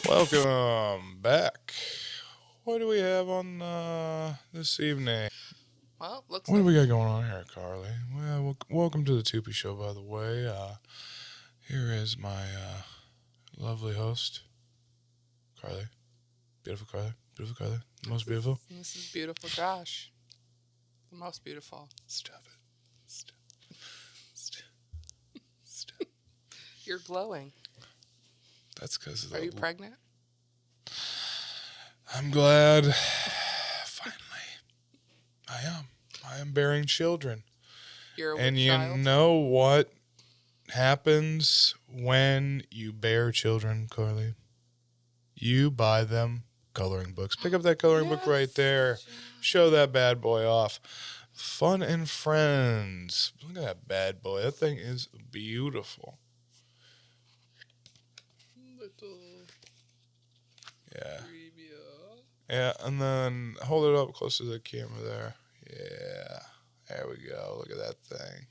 Welcome back. What do we have on this evening? Well, what do we got going on here, Carli? Well, welcome to the Tupy Show, by the way. Here is my lovely host, Carli. Beautiful Carli. Beautiful Carli. The most beautiful. This is beautiful Josh. The most beautiful. Stop it. Stop. You're glowing. That's because of Are you pregnant? I'm glad. Finally. I am bearing children. And you know what happens when you bear children, Carli? You buy them coloring books. Pick up that coloring book right there. Show that bad boy off. Fun and Friends. Look at that bad boy. That thing is beautiful. Yeah. Yeah, and then hold it up close to the camera there. Yeah. There we go. Look at that thing.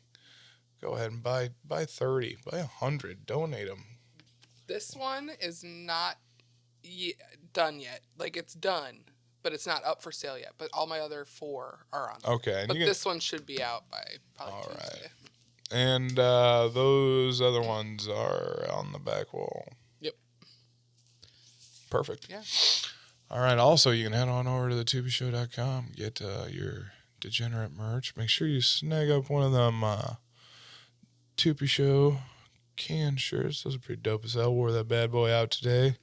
Go ahead and buy 30. Buy 100. Donate them. This one is not done yet. Like, it's done, but it's not up for sale yet. But all my other 4 are on. Okay. But this one should be out by probably Tuesday. Right. And those other ones are on the back wall. Yep. Perfect. Yeah. All right. Also, you can head on over to thetupyshow.com, get your degenerate merch. Make sure you snag up one of them Tupy Show can shirts. Those are pretty dope as hell. Wore that bad boy out today.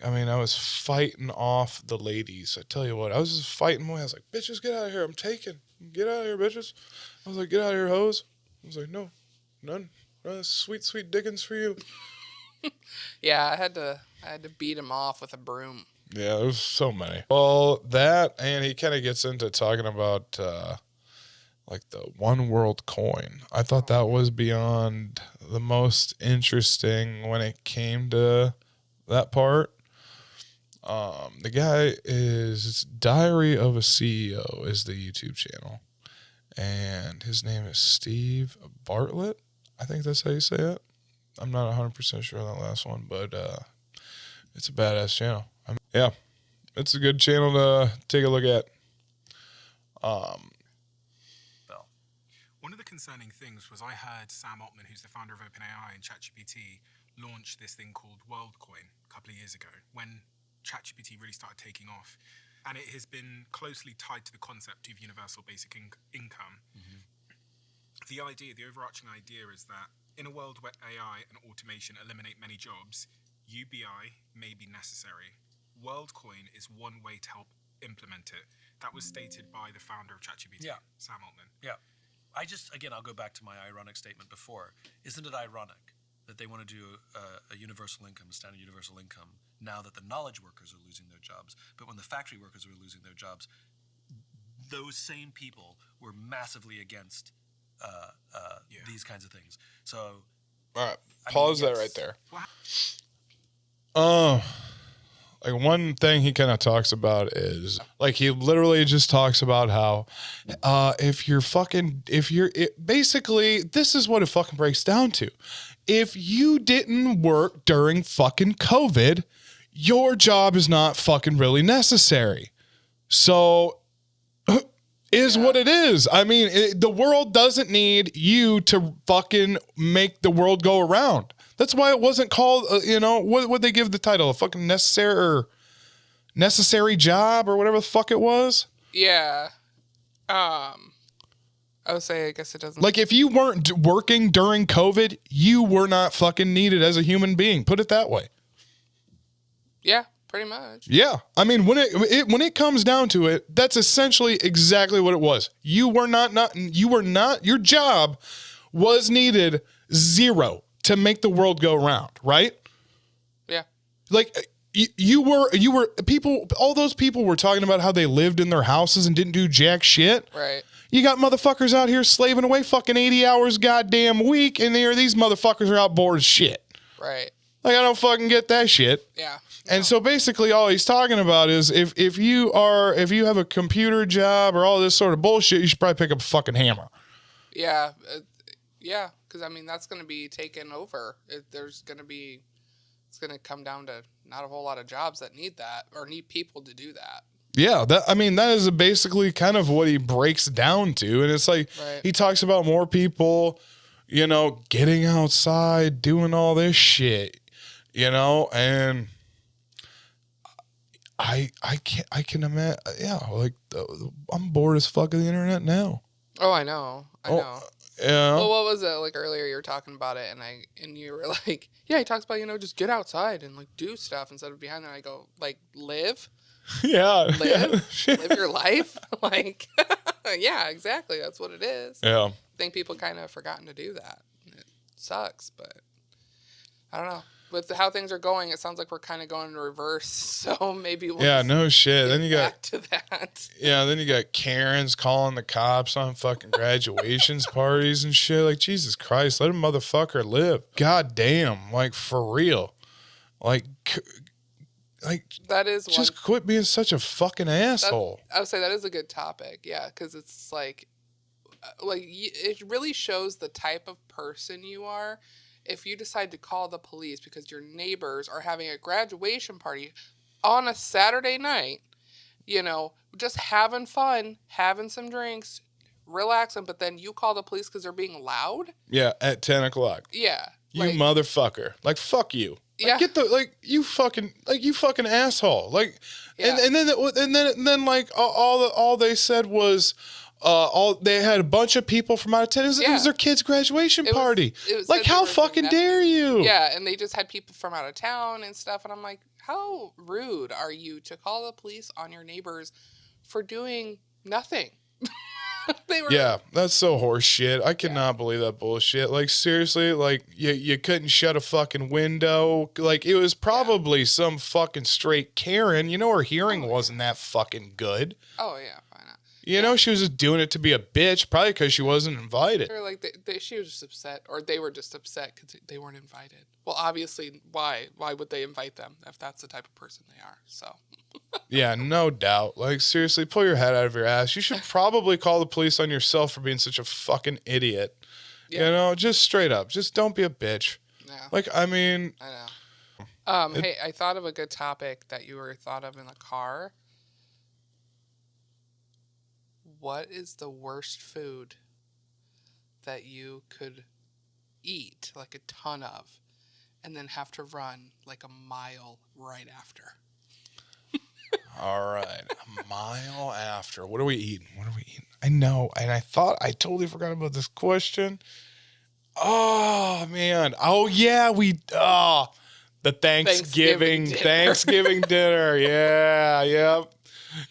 I mean, I was fighting off the ladies. I tell you what, I was just fighting away. I was like, bitches, get out of here. I'm taking. Get out of here, bitches. I was like, get out of here, hoes. I was like, no, none. Sweet, sweet dickens for you. Yeah, I had to beat him off with a broom. Yeah, there's so many. Well, that, and he kind of gets into talking about like the one world coin. I thought that was beyond the most interesting when it came to that part. The guy is Diary of a CEO is the YouTube channel, and his name is Steve Bartlett. I think that's how you say it. I'm not 100% sure on that last one, but it's a badass channel. Yeah, it's a good channel to take a look at. One of the concerning things was I heard Sam Altman, who's the founder of OpenAI and ChatGPT, launch this thing called WorldCoin a couple of years ago when ChatGPT really started taking off. And it has been closely tied to the concept of universal basic income. Mm-hmm. The overarching idea is that in a world where AI and automation eliminate many jobs, UBI may be necessary. WorldCoin is one way to help implement it. That was stated by the founder of ChatGPT, Sam Altman. Yeah. I'll go back to my ironic statement before. Isn't it ironic that they want to do a universal income, a standard universal income, now that the knowledge workers are losing their jobs? But when the factory workers were losing their jobs, those same people were massively against these kinds of things. So, all right, pause that right there. Like one thing he kind of talks about is like he literally just talks about how basically this is what it fucking breaks down to. If you didn't work during fucking COVID, your job is not fucking really necessary. So is what it is. I mean, the world doesn't need you to fucking make the world go around. That's why it wasn't called, what would they give the title? A fucking necessary job or whatever the fuck it was? Yeah. I would say, I guess it doesn't. Like, if you weren't working during COVID, you were not fucking needed as a human being. Put it that way. Yeah. Pretty much. Yeah. I mean, when it comes down to it, that's essentially exactly what it was. Your job was needed 0 to make the world go around, right? Yeah. Like you were people, all those people were talking about how they lived in their houses and didn't do jack shit. Right. You got motherfuckers out here slaving away fucking 80 hours goddamn week, and these motherfuckers are out bored as shit. Right. Like, I don't fucking get that shit. Yeah. And so basically all he's talking about is if you have a computer job or all this sort of bullshit, you should probably pick up a fucking hammer. Yeah. Yeah. Because, I mean, that's going to be taken over. There's going to be it's going to come down to not a whole lot of jobs that need that or need people to do that. Yeah, that is basically kind of what he breaks down to. And it's like he talks about more people, you know, getting outside, doing all this shit, you know, and I can imagine, yeah, like I'm bored as fuck of the internet now. Oh, I know. Yeah. Well, what was it like earlier? You were talking about it, and you were like, "Yeah." He talks about, you know, just get outside and like do stuff instead of behind there. I go, like, live. Yeah. Live your life. Like, yeah, exactly. That's what it is. Yeah. I think people kind of forgotten to do that. It sucks, but I don't know. With how things are going, it sounds like we're kind of going in reverse. So maybe we'll no shit. Then you got back to that. Yeah, then you got Karens calling the cops on fucking graduations parties and shit. Like, Jesus Christ, let a motherfucker live. God damn, like, for real. Like that is just quit being such a fucking asshole. I would say that is a good topic. Yeah, because it's like it really shows the type of person you are if you decide to call the police because your neighbors are having a graduation party on a Saturday night, you know, just having fun, having some drinks, relaxing, but then you call the police because they're being loud. Yeah, at 10 o'clock. Yeah. You motherfucker. Like, fuck you. Yeah. Get you fucking asshole. Like, yeah. and then like all they said was, they had a bunch of people from out of town. It was their kid's graduation party. It was like, how fucking dare you? Yeah, and they just had people from out of town and stuff. And I'm like, how rude are you to call the police on your neighbors for doing nothing? Yeah, that's so horse shit. I cannot believe that bullshit. Like, seriously, like, you couldn't shut a fucking window. Like, it was probably some fucking straight Karen. You know, her hearing wasn't that fucking good. Oh, yeah. You know, she was just doing it to be a bitch, probably because she wasn't invited. Or like she was just upset, or they were just upset because they weren't invited. Well, obviously, why would they invite them if that's the type of person they are? So. Yeah, no doubt. Like, seriously, pull your head out of your ass. You should probably call the police on yourself for being such a fucking idiot. Yeah. You know, just straight up. Just don't be a bitch. Yeah. Like, I mean. I know. Hey, I thought of a good topic that you were thought of in the car. What is the worst food that you could eat, like a ton of, and then have to run like a mile right after? All right. A mile after. What are we eating? I know. And I totally forgot about this question. Oh, man. Oh, yeah. The Thanksgiving dinner. Yeah. Yep.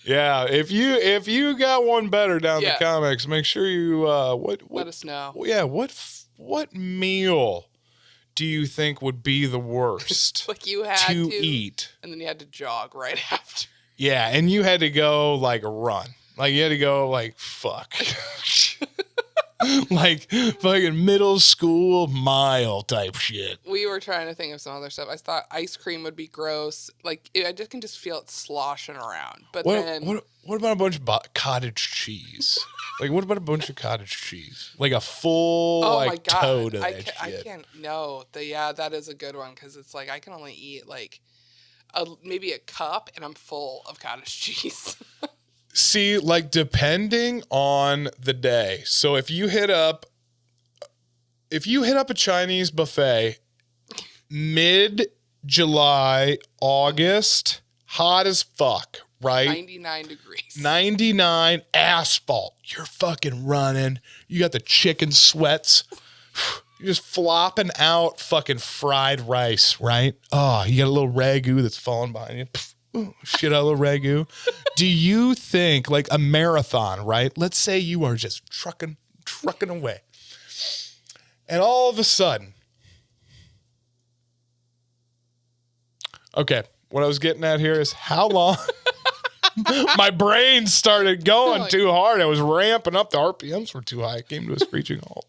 Yeah, if you got one better down in the comics, make sure you let us know. Yeah, what meal do you think would be the worst? Like you had to eat, and then you had to jog right after. Yeah, and you had to go like run, like you had to go like fuck. Like fucking middle school mile type shit. We were trying to think of some other stuff. I thought ice cream would be gross. Like I just can just feel it sloshing around. But what about a bunch of cottage cheese? Like what about a bunch of cottage cheese? Like a full toad of that shit. I can't. No, that is a good one because it's like I can only eat like maybe a cup and I'm full of cottage cheese. See, like depending on the day. So if you hit up a Chinese buffet mid-July, August, hot as fuck, right? 99 degrees. 99 asphalt. You're fucking running. You got the chicken sweats. You're just flopping out fucking fried rice, right? Oh, you got a little ragu that's falling behind you. Ooh, shit out of the ragu. Do you think like a marathon, right? Let's say you are just trucking away. And all of a sudden, okay, what I was getting at here is how long my brain started going too hard. I was ramping up. The RPMs were too high. It came to a screeching halt.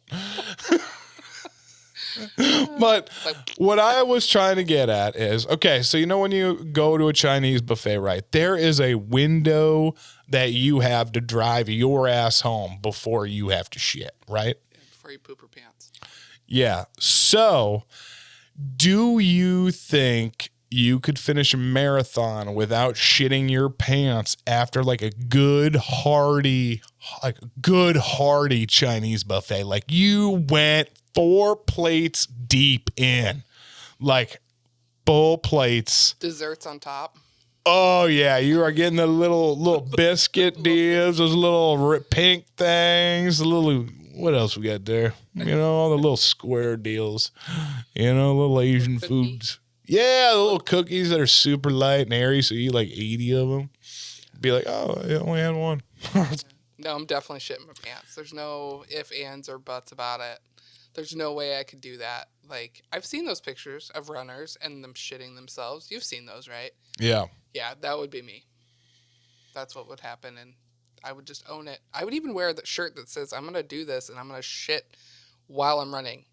But what I was trying to get at is, okay, so you know when you go to a Chinese buffet, right, there is a window that you have to drive your ass home before you have to shit, right? Before you poop your pants. Yeah. So Do you think you could finish a marathon without shitting your pants after like a good hearty Chinese buffet? Like you went 4 plates deep in, like full plates. Desserts on top. Oh yeah, you are getting the little biscuit deals, those little pink things, the little, what else we got there? You know, all the little square deals, you know, little Asian foods. Yeah, the little cookies that are super light and airy, so you eat like 80 of them. Be like, oh, I only had one. No, I'm definitely shitting my pants. There's no ifs, ands, or buts about it. There's no way I could do that. Like, I've seen those pictures of runners and them shitting themselves. You've seen those, right? Yeah. Yeah, that would be me. That's what would happen, and I would just own it. I would even wear the shirt that says, I'm going to do this, and I'm going to shit while I'm running.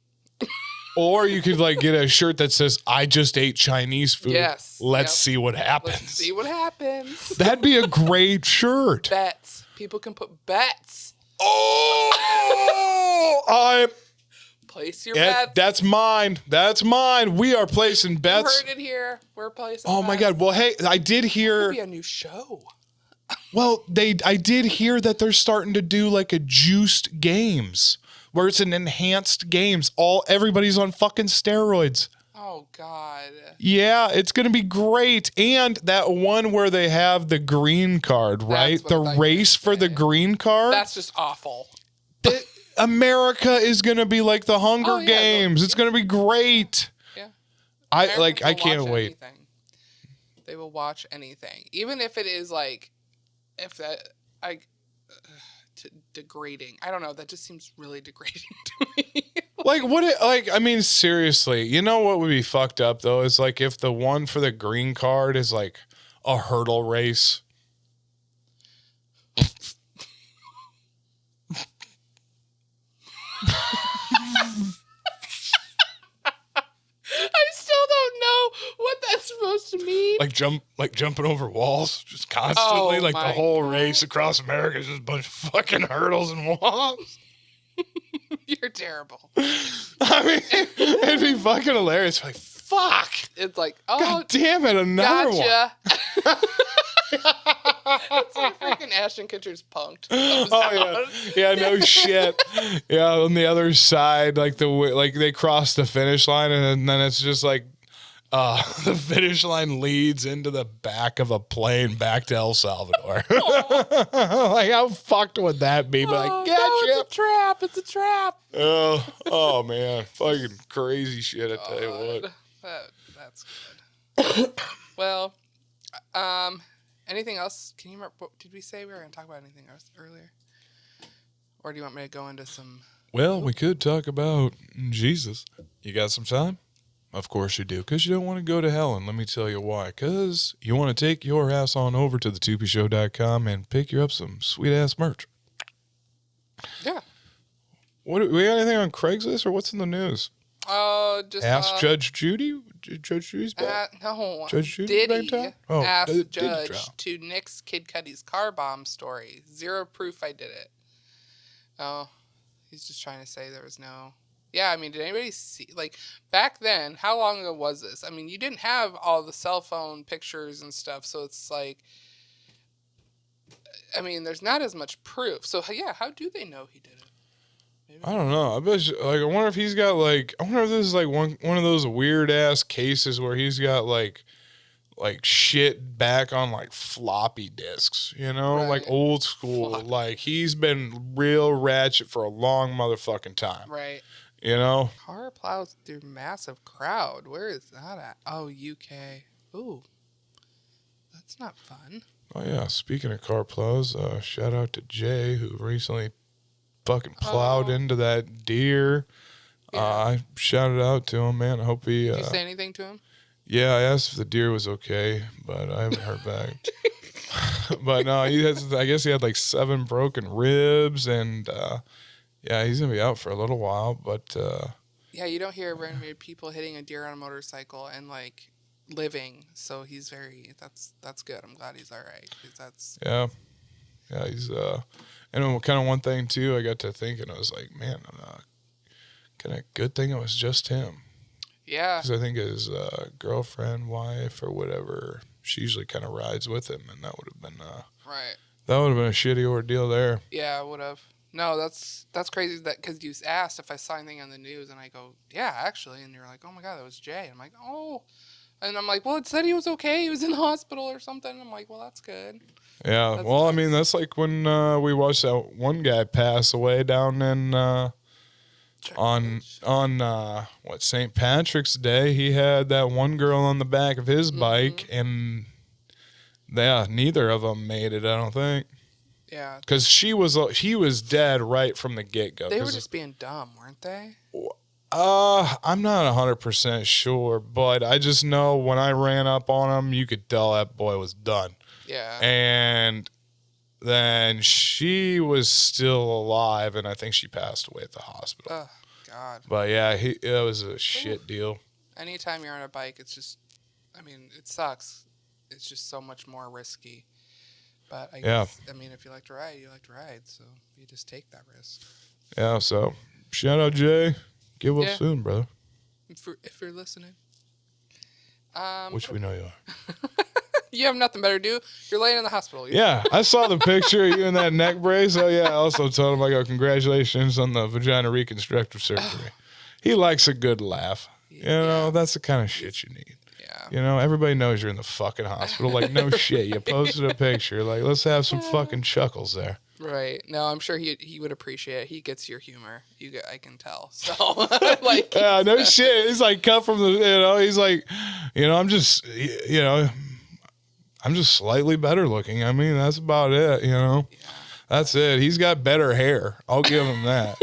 Or you could like get a shirt that says, I just ate Chinese food. Yes. Let's see what happens. Let's see what happens. That'd be a great shirt. Bets. People can put bets. Oh, Place your bets. That's mine. That's mine. We are placing bets. You heard it here. We're placing Oh bets. my God. Well, hey, I did hear. Could be a new show. Well, I did hear that they're starting to do like a juiced games where it's an enhanced games. Everybody's on fucking steroids. Oh God. Yeah, it's gonna be great. And that one where they have the green card, right? The race for the green card. That's just awful. America is gonna be like the Hunger Oh, yeah, Games. It's gonna be great. Yeah. I Americans will can't watch wait. Anything. They will watch anything, even if it is like, degrading. I don't know. That just seems really degrading to me. I mean, seriously, you know what would be fucked up though is like if the one for the green card is like a hurdle race. I still don't know what that's supposed to mean. Like jumping over walls just constantly. Oh, like the my whole God. race across America is just a bunch of fucking hurdles and walls. You're terrible. I mean, it'd be fucking hilarious. Like, fuck. It's like, oh, God damn it, another one. gotcha. It's like freaking Ashton Kutcher's punked. Oh yeah, no shit. Yeah, on the other side, like they cross the finish line, and then it's just like the finish line leads into the back of a plane back to El Salvador. Like how fucked would that be? But like, gotcha. No, it's a trap. It's a trap. Oh man, fucking crazy shit. I tell you what. That's good. Well, anything else? Can you remember? What did we say we were going to talk about anything else earlier? Or do you want me to go into some? Well, we could talk about Jesus. You got some time? Of course you do, because you don't want to go to hell, and let me tell you why. Because you want to take your ass on over to thetupyshow.com and pick you up some sweet-ass merch. Yeah. We got anything on Craigslist, or what's in the news? Just Ask Judge Judy? Judge Judy's back? No. Judge Judy's back in Diddy town? Oh, asked Diddy Judge trial. to nix Kid Cudi's car bomb story. Zero proof I did it. Oh, he's just trying to say there was no... Yeah, I mean, did anybody see... Like, back then, how long ago was this? I mean, you didn't have all the cell phone pictures and stuff, so it's like... I mean, there's not as much proof. So, yeah, how do they know he did it? Maybe. I don't know. I bet you, I wonder if he's got, I wonder if this is, one of those weird-ass cases where he's got, shit back on, floppy disks, you know? Right. Like, old school. Fuck. Like, he's been real ratchet for a long motherfucking time. Right. You know? Car plows through massive crowd. Where is that at? Oh, UK. Ooh. That's not fun. Oh, yeah. Speaking of car plows, shout out to Jay, who recently fucking plowed into that deer. Yeah. I shouted out to him, man. I hope he... Did you say anything to him? Yeah, I asked if the deer was okay, but I haven't heard back. But no, I guess he had 7 broken ribs, and yeah, he's gonna be out for a little while. But Yeah, you don't hear very many people hitting a deer on a motorcycle and living. So he's that's good. I'm glad he's all right. 'Cause that's yeah, he's and kind of one thing too. I got to thinking, I was like, man, kind of good thing it was just him. Yeah. Because I think his girlfriend, wife, or whatever, she usually kind of rides with him, and that would have been Right. that would have been a shitty ordeal there. Yeah, I would have. No, that's crazy that because you asked if I saw anything on the news, and I go, yeah, actually, and you're like, oh my god, that was Jay. And I'm like, oh, and I'm like, well, it said he was okay. He was in the hospital or something. And I'm like, well, that's good. Yeah, That's well, I nice. mean, that's like when we watched that one guy pass away down in on what, St. Patrick's Day. He had that one girl on the back of his bike, and neither of them made it, I don't think. Yeah. Because he was dead right from the get-go. They were just being dumb, weren't they? I'm not 100% sure, but I just know when I ran up on him, you could tell that boy was done. Yeah. And then she was still alive, and I think she passed away at the hospital. Oh, God. But yeah, it was a shit deal. Anytime you're on a bike, it's just, I mean, it sucks. It's just so much more risky. But I guess, I mean, if you like to ride, you like to ride. So you just take that risk. Yeah, so shout out, Jay. Get well soon, brother. If you're listening. Which we know you are. You have nothing better to do. You're laying in the hospital. Yeah, I saw the picture of you in that neck brace. Oh, yeah, I also told him, I go, congratulations on the vagina reconstructive surgery. He likes a good laugh. You know, that's the kind of shit you need. Yeah. You know, everybody knows you're in the fucking hospital. Like, no shit. You posted a picture. Like, let's have some fucking chuckles there. Right. No, I'm sure he would appreciate it. He gets your humor. I can tell. So, like. Yeah, no shit. He's like, cut from the, he's like, I'm just slightly better looking. I mean, that's about it, Yeah. That's it. He's got better hair. I'll give him that.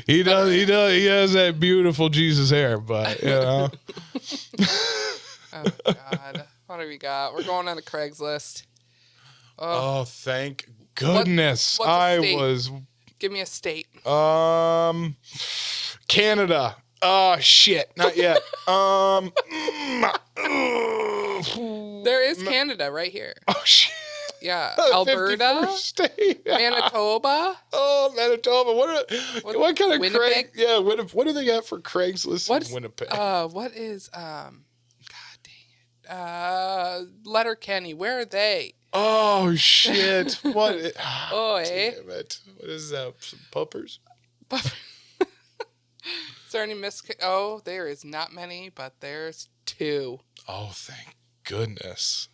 He does. He has that beautiful Jesus hair, but Oh, God. What have we got? We're going on to Craigslist. Oh, thank goodness. What's a state? I was. Give me a state. Canada. Oh, shit. Not yet. There is Canada right here. Oh, shit. Yeah. Alberta. State. Manitoba. Oh, Manitoba. What kind of Winnipeg? what do they got for Craigslist in Winnipeg? What is God dang it. Letterkenny. Where are they? Oh shit. What? Oh, Damn it. What is that? Some puppers? Is there any Oh, there is not many, but there's 2. Oh, thank goodness.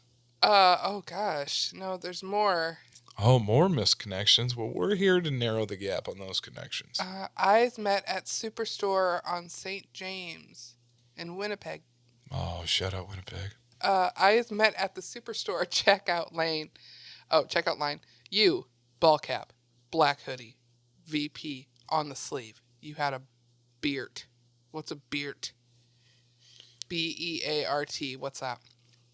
Oh gosh. No, there's more. Oh, more missed connections. Well, we're here to narrow the gap on those connections. Eyes met at Superstore on St. James in Winnipeg. Oh, shout out Winnipeg. Eyes met at the Superstore checkout lane. Oh, checkout line. You, ball cap, black hoodie, VP on the sleeve. You had a beard. What's a beard? BEART. What's that?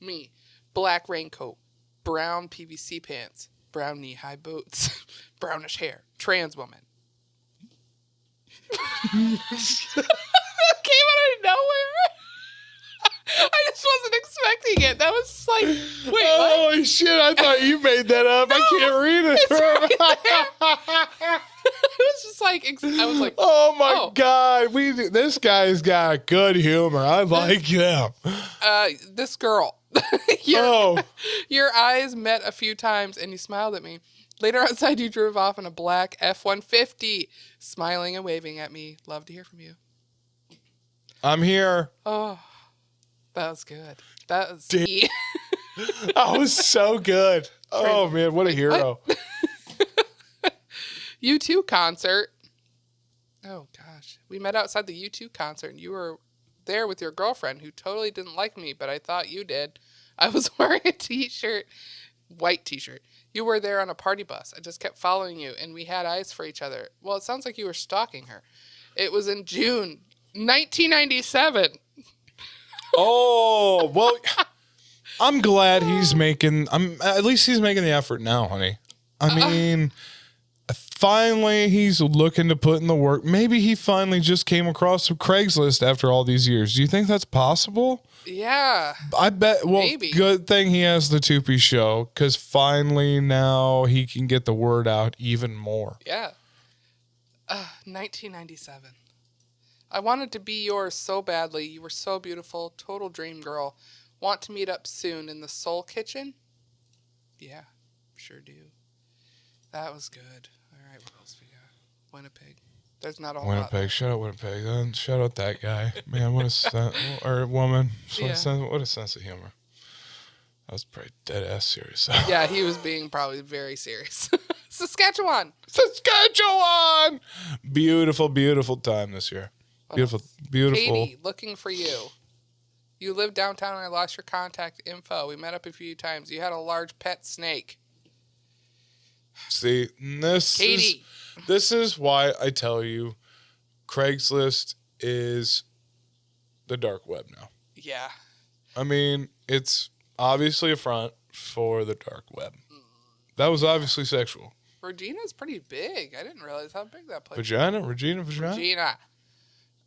Me, black raincoat, brown PVC pants, brown knee-high boots, brownish hair, trans woman. That came out of nowhere. I just wasn't expecting it. That was like, wait, holy what? shit, I thought you made that up. No, I can't read it. It's right there. It was just like, I was like, oh my God. This guy's got good humor. I like him. This girl. Your eyes met a few times and you smiled at me. Later outside, you drove off in a black F-150, smiling and waving at me. Love to hear from you. I'm here. Oh, that was good. That was That was so good. Oh, man, what a hero. U2 concert. Oh, gosh. We met outside the U2 concert, and you were there with your girlfriend who totally didn't like me, but I thought you did. I was wearing a t-shirt, white t-shirt. You were there on a party bus. I just kept following you, and we had eyes for each other. Well, it sounds like you were stalking her. It was in June 1997. Oh, well, I'm glad at least he's making the effort now, honey. I mean, finally he's looking to put in the work. Maybe he finally just came across Craigslist after all these years. Do you think that's possible? Yeah. I bet. Well, maybe. Good thing he has the Tupy Show, because finally now he can get the word out even more. Yeah. 1997. I wanted to be yours so badly. You were so beautiful. Total dream girl. Want to meet up soon in the Soul Kitchen? Yeah, sure do. That was good. All right, what else we got? Winnipeg. There's not a whole lot. Winnipeg. Shout out Winnipeg. Then shout out that guy. Man, what a sense, or woman. What a sense of humor. That was pretty dead ass serious. Yeah, he was being probably very serious. Saskatchewan. Beautiful, beautiful time this year. Beautiful. Katie, looking for you. You live downtown and I lost your contact info. We met up a few times. You had a large pet snake. See, this is why I tell you Craigslist is the dark web now. Yeah. I mean, it's obviously a front for the dark web. That was obviously sexual. Regina's pretty big. I didn't realize how big that place Regina. Regina.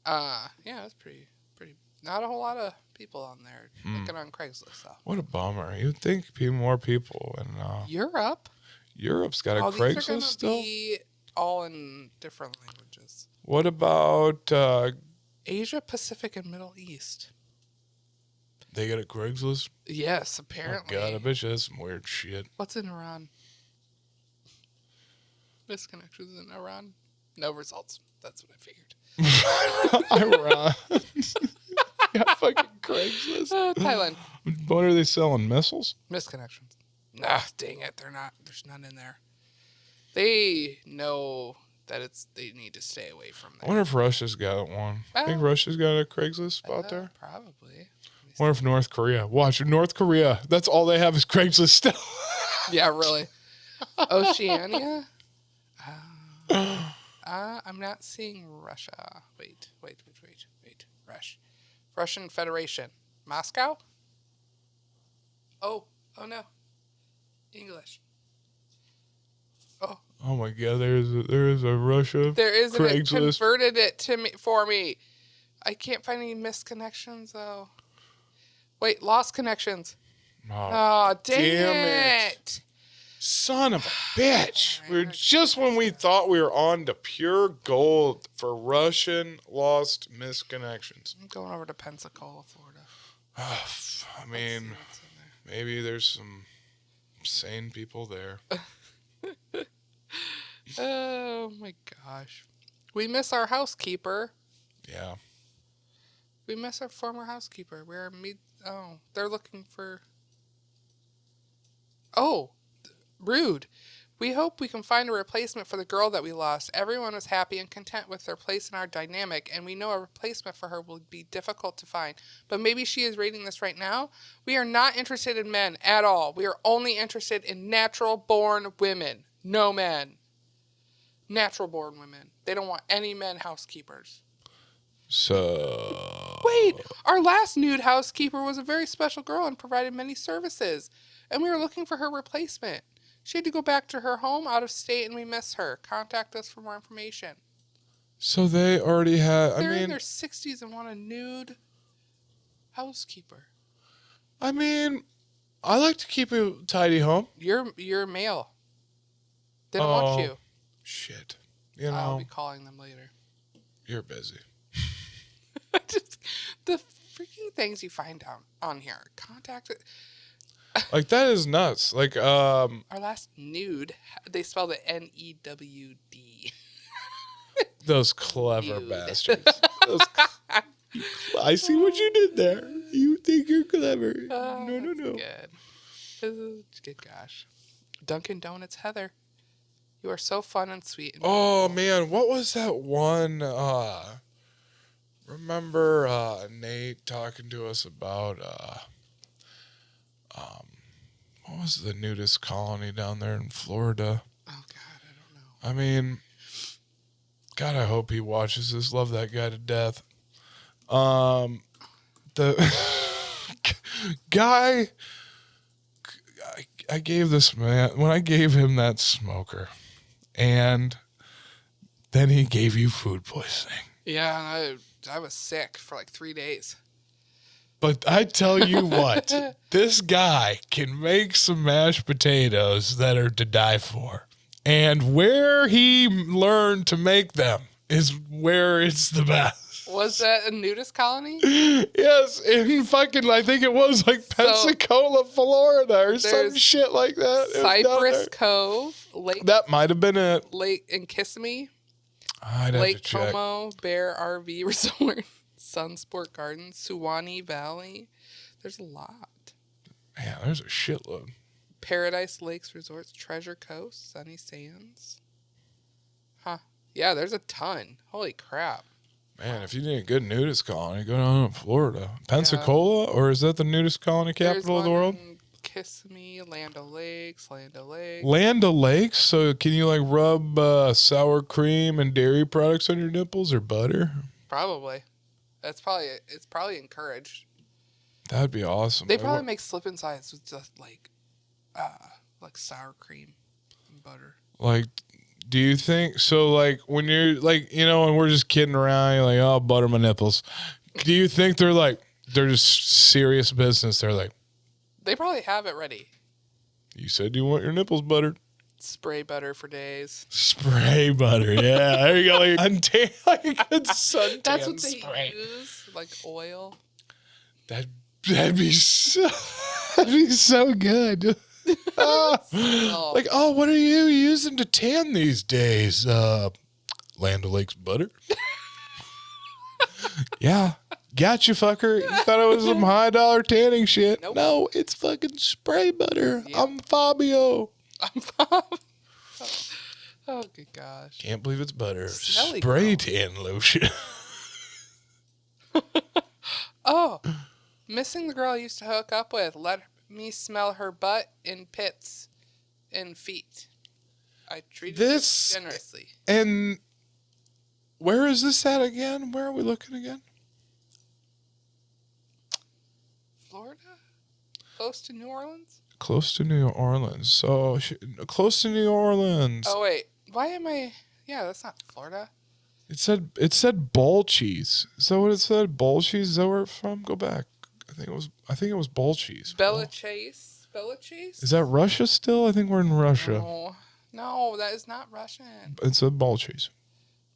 Yeah, that's pretty. Not a whole lot of people on there looking on Craigslist, though. What a bummer. You'd think more people in Europe's got a Craigslist still? Be all in different languages. What about Asia, Pacific, and Middle East? They got a Craigslist? Yes, apparently. Oh God, I bet you that's some weird shit. What's in Iran? Missed Connections in Iran? No results. That's what I figured. Iran. Got fucking Craigslist. Thailand. What are they selling? Missiles? Missed Connections. Nah, dang it. They're not. There's none in there. They know that they need to stay away from there. I wonder if Russia's got one. I think Russia's got a Craigslist spot there. Probably. I wonder if North Korea. Watch, North Korea. That's all they have is Craigslist still. Yeah, really. Oceania? I'm not seeing Russia. Wait. Russian Federation. Moscow? Oh no. English. Oh my God, there is a Russia. There is. It Craigslist. Converted it for me. I can't find any missed connections though. Wait, lost connections. Oh, damn it. Son of a bitch. We're just when we thought we were on to pure gold for Russian lost missed connections. I'm going over to Pensacola, Florida. I mean, maybe there's some sane people there. Oh my gosh. We miss our housekeeper. Yeah. We miss our former housekeeper. They're looking for... Rude. We hope we can find a replacement for the girl that we lost. Everyone is happy and content with their place in our dynamic, and we know a replacement for her will be difficult to find. But maybe she is reading this right now. We are not interested in men at all. We are only interested in natural-born women. No men. Natural-born women. They don't want any men housekeepers. So... Wait, our last nude housekeeper was a very special girl and provided many services, and we were looking for her replacement. She had to go back to her home out of state, and we miss her. Contact us for more information. So they already had... They're in their 60s and want a nude housekeeper. I mean, I like to keep a tidy home. You're male. They don't want you. Shit. I'll be calling them later. You're busy. Just the freaking things you find on here. Contact it. Like, that is nuts. Like, our last nude, they spelled it N-E-W-D. Those clever bastards. I see what you did there. You think you're clever. No. Good. Good gosh. Dunkin' Donuts, Heather. You are so fun and sweet. Oh, man. What was that one? Remember Nate talking to us about... what was the nudist colony down there in Florida? Oh, God, I don't know. I mean, God, I hope he watches this. Love that guy to death. The guy, I gave this man, when I gave him that smoker, and then he gave you food poisoning. Yeah, I was sick for like 3 days. But I tell you what, this guy can make some mashed potatoes that are to die for. And where he learned to make them is where it's the best. Was that a nudist colony? Yes, in fucking, I think it was like Pensacola, Florida, or some shit like that. Cypress Cove, Lake. That might have been it. Lake in Kissimmee. I'd have to check. Lake Como, Bear RV Resort, Sunsport Gardens, Suwannee Valley. There's a lot. Man, there's a shitload. Paradise Lakes Resorts, Treasure Coast, Sunny Sands. Huh. Yeah, there's a ton. Holy crap. Man, if you need a good nudist colony, go down to Florida. Pensacola, or is that the nudist colony capital of the world? Kissimmee, Land O'Lakes, Land O'Lakes. Land O'Lakes? So can you like rub sour cream and dairy products on your nipples or butter? Probably. It's probably encouraged. That'd be awesome. They probably make slip insides with just like sour cream and butter. Like, do you think so? Like when you're like, you know, and we're just kidding around, you're like, oh, butter my nipples. Do you think they're just serious business? They're like, they probably have it ready. You said you want your nipples buttered. Spray butter for days. Spray butter, yeah. There you go. Like a good suntan. That's what they spray. use, like oil. That'd be so good. Like, oh, what are you using to tan these days? Land O'Lakes butter. Yeah. Gotcha, fucker. You thought it was some high dollar tanning shit. Nope. No, it's fucking spray butter. Yep. I'm Fabio. Oh, good gosh. Can't believe it's butter. Smelly Spray Girl. tan lotion. Oh, missing the girl I used to hook up with. Let me smell her butt in pits and feet. I treated This- her generously. And where is this at again? Where are we looking again? Florida? Close to New Orleans? Close to New Orleans. So, close to New Orleans. Oh, wait. Why am I... Yeah, that's not Florida. It said ball cheese. Is that what it said? Ball cheese? Is that where it's from? Go back. I think it was ball cheese. Bella Chase? Bella Chase? Is that Russia still? I think we're in Russia. No, that is not Russian. It said ball cheese.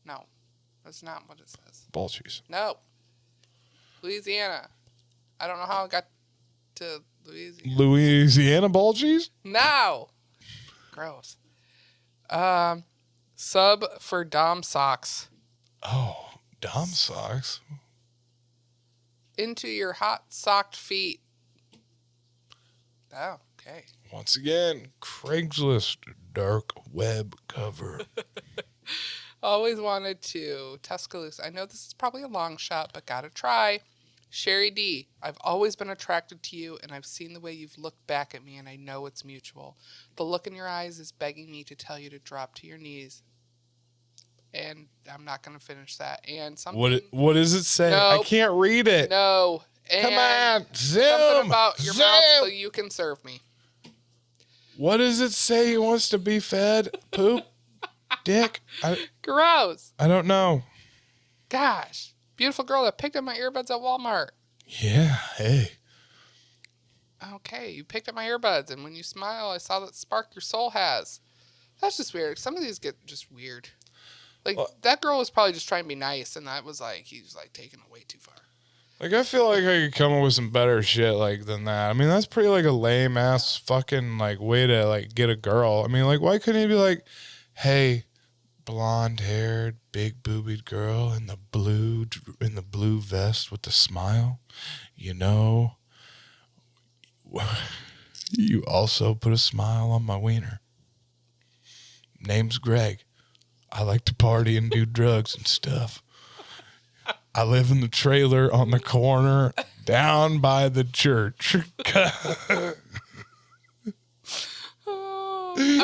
No, that's not what it says. Ball cheese. No. Louisiana. I don't know how I got to Louisiana. Louisiana ball cheese? No. Gross. Sub for Dom socks. Oh, Dom socks. Into your hot socked feet. Oh, okay. Once again, Craigslist dark web cover. Always wanted to. Tuscaloosa. I know this is probably a long shot, but gotta try. Sherry D, I've always been attracted to you, and I've seen the way you've looked back at me, and I know it's mutual. The look in your eyes is begging me to tell you to drop to your knees. And I'm not going to finish that. And something... What does it say? Nope. I can't read it. No. And Come on, zoom. something about your zoom. mouth so you can serve me. What does it say? He wants to be fed? Poop? Dick? Gross. I don't know. Gosh. Beautiful girl that picked up my earbuds at Walmart. Yeah, hey. Okay, you picked up my earbuds, and when you smile, I saw that spark your soul has. That's just weird. Some of these get just weird. Like, that girl was probably just trying to be nice, and that was like, he was like taking it way too far. Like, I feel like I could come up with some better shit like than that. I mean, that's pretty like a lame ass fucking like way to like get a girl. I mean, like, why couldn't he be like, hey, blonde haired, big boobied girl in the blue vest with the smile, you know, you also put a smile on my wiener. Name's Greg. I like to party and do drugs and stuff. I live in the trailer on the corner down by the church. I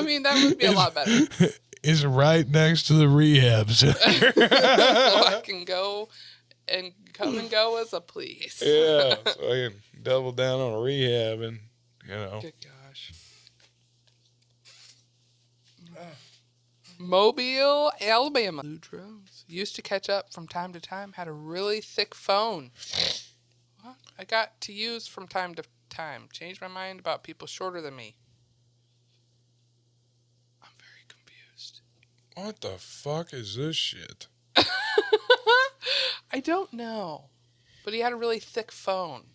mean, that would be a lot better. It's right next to the rehab center. So I can go and come and go as I please. Yeah, so I can double down on a rehab and, you know. Good gosh. Mobile, Alabama. Blue drones. Used to catch up from time to time. Had a really thick phone. What? I got to use from time to time. Changed my mind about people shorter than me. I'm very confused. What the fuck is this shit? I don't know. But he had a really thick phone.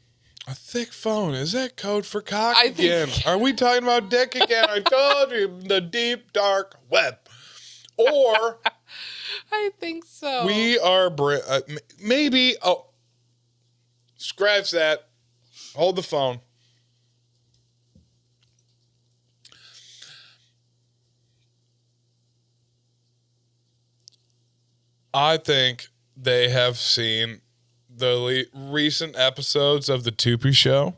A thick phone. Is that code for cock I again? think- Are we talking about dick again? I told you, the deep, dark web. Or I think so. we are... maybe... Oh, scratch that. Hold the phone. I think they have seen the recent episodes of the Tupy Show,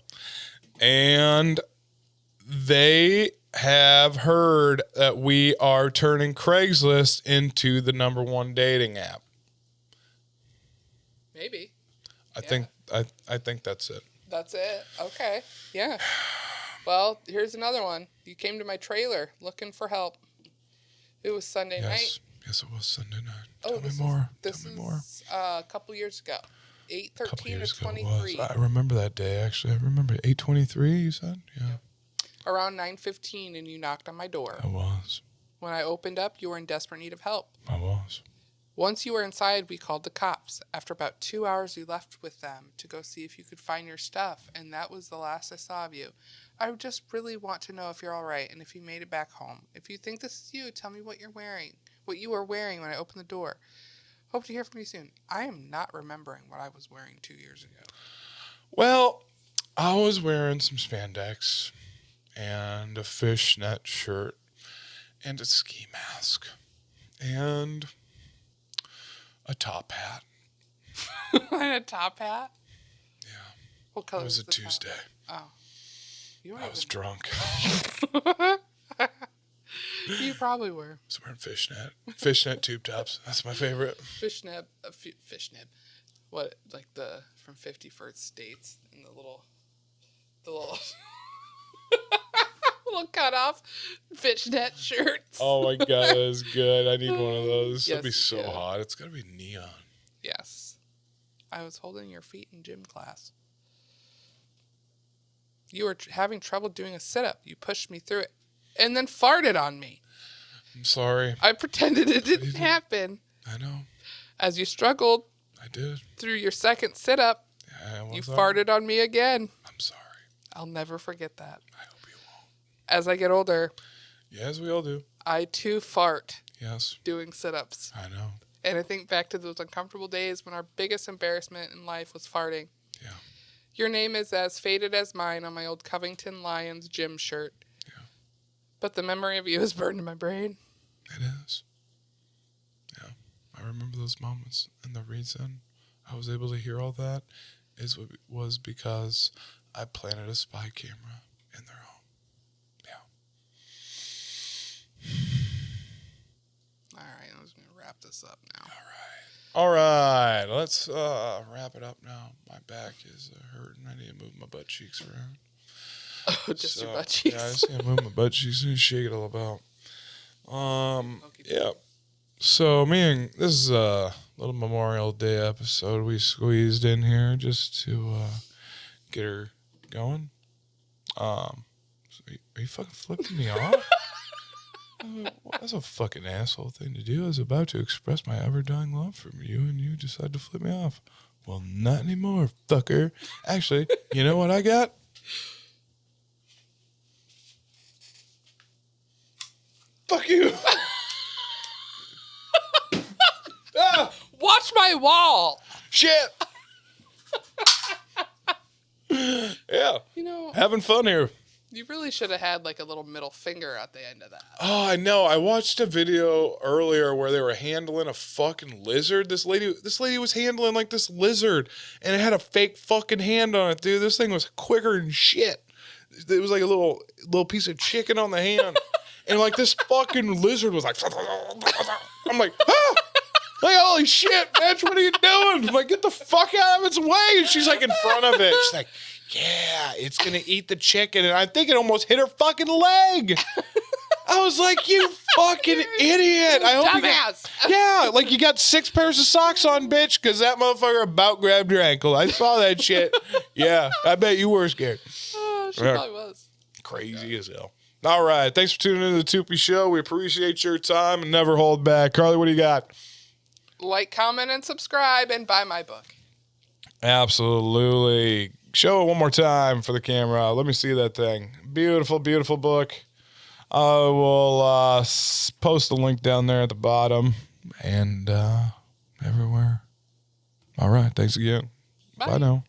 and they have heard that we are turning Craigslist into the #1 dating app. Maybe. I think that's it. That's it. Okay. Yeah. Well, here's another one. You came to my trailer looking for help. It was Sunday night. Yes, it was Sunday night. Oh, Tell me more. This Tell me more. is a couple years ago. A couple 8/13 years of ago it 23. was. I remember that day, actually. I remember 8/23, you said? Yeah. Around 9:15, and you knocked on my door. I was. When I opened up, you were in desperate need of help. I was. Once you were inside, we called the cops. After about 2 hours, you left with them to go see if you could find your stuff, and that was the last I saw of you. I just really want to know if you're all right and if you made it back home. If you think this is you, tell me what you were wearing when I opened the door. Hope to hear from you soon. I am not remembering what I was wearing 2 years ago. Well, I was wearing some spandex and a fishnet shirt and a ski mask and a top hat. And a top hat? Yeah. What color It was a the top? Tuesday. Oh. You I was drunk. You probably were. I was wearing fishnet tube tops. That's my favorite. Fishnet. What, like from 51st States and the little little cut off fishnet shirts. Oh my god, that is good. I need one of those. That'd be Yes, so yeah. hot. It's gotta be neon. Yes. I was holding your feet in gym class. You were having trouble doing a sit-up. You pushed me through it and then farted on me. I'm sorry. I pretended it didn't happen. I know. As you struggled I did. through your second sit-up, Yeah, you farted on me again. I'm sorry. I'll never forget that. I hope you won't. As I get older, Yes, we all do. I too fart Yes, doing sit-ups. I know. And I think back to those uncomfortable days when our biggest embarrassment in life was farting. Yeah. Your name is as faded as mine on my old Covington Lions gym shirt. Yeah. But the memory of you is burned in my brain. It is. Yeah. I remember those moments. And the reason I was able to hear all that was because I planted a spy camera in their home. Yeah. All right, I was going to wrap this up now. All right. Let's wrap it up now. My back is hurting. I need to move my butt cheeks around. Oh, just your butt cheeks. Yeah, I just gotta move my butt cheeks and shake it all about. Yeah. So this is a little Memorial Day episode we squeezed in here just to get her going. So are you fucking flipping me off? That's a fucking asshole thing to do. I was about to express my ever-dying love for you, and you decide to flip me off. Well, not anymore, fucker. Actually, you know what I got? Fuck you. Ah, Watch my wall! shit. Yeah, You know, having fun here. you really should have had like a little middle finger at the end of that. Oh, I know. I watched a video earlier where they were handling a fucking lizard. This lady was handling like this lizard, and it had a fake fucking hand on it, dude. This thing was quicker than shit. It was like a little piece of chicken on the hand, and like this fucking lizard was like, I'm like, ah! Like, holy shit, bitch, what are you doing? I'm like, get the fuck out of its way. And she's like in front of it. She's like, yeah, it's going to eat the chicken. And I think it almost hit her fucking leg. I was like, you fucking idiot. I hope Dumbass! yeah, like you got 6 pairs of socks on, bitch, because that motherfucker about grabbed your ankle. I saw that shit. Yeah, I bet you were scared. Oh, she Yeah. probably was. Crazy as hell. All right, thanks for tuning in to the Tupy Show. We appreciate your time and never hold back. Carli, what do you got? Like, comment, and subscribe, and buy my book. Absolutely. Show it one more time for the camera. Let me see that thing. Beautiful, beautiful book. I will post the link down there at the bottom and everywhere. All right. Thanks again. Bye now.